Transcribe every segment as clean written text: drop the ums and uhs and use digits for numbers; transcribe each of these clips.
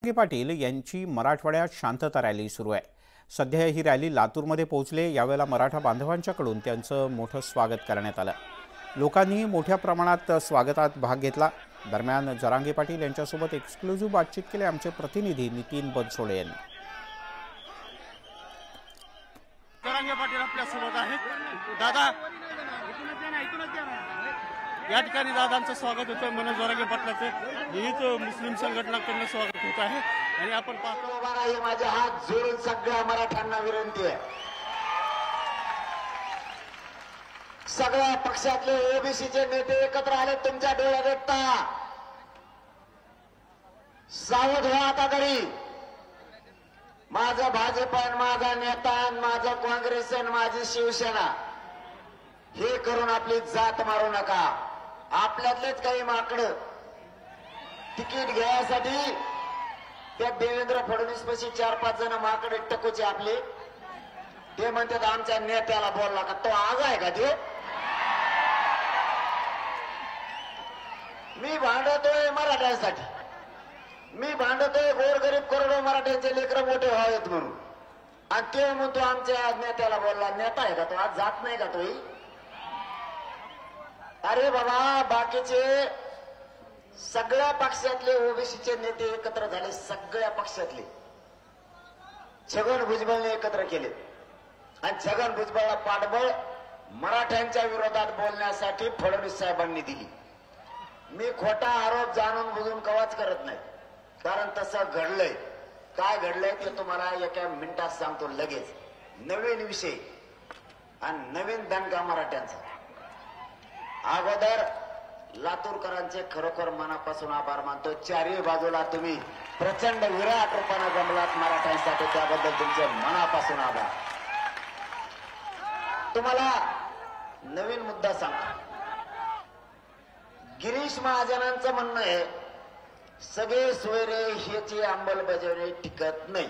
जरांगे पाटील यांची मराठवाड्यात शांतता रॅली सुरू आहे। सध्या ही रॅली लातूरमध्ये पोहोचले। यावेळेला मराठा बांधवांच्याकडून त्यांचं मोठं स्वागत करण्यात आलं। लोकांनी मोठ्या प्रमाणात स्वागतात भाग घेतला। दरम्यान जरांगे पाटील यांच्यासोबत एक्सक्लुझिव्ह बातचीत केली आमचे प्रतिनिधी नितीन बनसोडे यांनी। जरांगे पाटील आपल्या सोबत आहेत। दादा, या ठिकाणी दादांचं स्वागत होतं। मनोज जरांगे पाटलाचं विविध मुस्लिम संघटनांकडून स्वागत होत आहे आणि आपण पाहतो माझे हात जोडून सगळ्या मराठ्यांना विनंती आहे, सगळ्या पक्षातले ओबीसीचे नेते एकत्र आले। तुमच्या डोळ्यात देखता सावध व्हा आता तरी। माझा भाजप, माझा नेता, माझा काँग्रेस, माझी शिवसेना हे करून आपली जात मारू नका। आपल्यातलेच काही माकड तिकीट घ्यायसाठी त्या देवेंद्र फडणवीस पाशी 4-5 जण माकड टकूचे आपले, ते म्हणतात आमच्या नेत्याला बोलला का, तो आग आहे का ते? मी भांडतोय मराठ्यांसाठी, मी भांडतोय गोरगरीब करोडो मराठ्यांचे लेकरं मोठे व्हावेत म्हणून, आणि ते म्हणतो आमच्या नेत्याला बोलला। नेता आहे का तो? आज जात नाही का तोही? अरे बाबा, बाकीचे सगळ्या पक्षातले ओबीसीचे नेते एकत्र झाले, सगळ्या पक्षातले। छगन भुजबळने एकत्र केले आणि छगन भुजबळला पाठबळ मराठ्यांच्या विरोधात बोलण्यासाठी फडणवीस साहेबांनी दिली। मी खोटा आरोप जाणून बुजून कवाच करत नाही, कारण तसं घडलंय। काय घडलंय ते तुम्हाला एका मिनिटात सांगतो लगेच। नवीन विषय आणि नवीन दणका मराठ्यांचा। अगोदर लातूरकरांचे खरोखर मनापासून आभार मानतो। चारही बाजूला तुम्ही प्रचंड विराट रूपाने जमलात मराठ्यांसाठी, त्याबद्दल तुमचे मनापासून आभार। तुम्हाला नवीन मुद्दा सांगतो। गिरीश महाजनांचं म्हणणं आहे सगळे सोयरे ह्याची अंमलबजावणी टिकत नाही।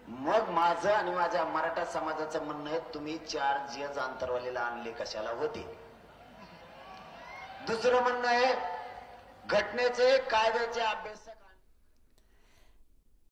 मग माझं आणि माझ्या मराठा समाजाचं म्हणणं आहे तुम्ही 4 जज आंतरवालीला आणले कशाला होते? दुसरं म्हणणं आहे घटनेचे कायद्याचे अभ्यासक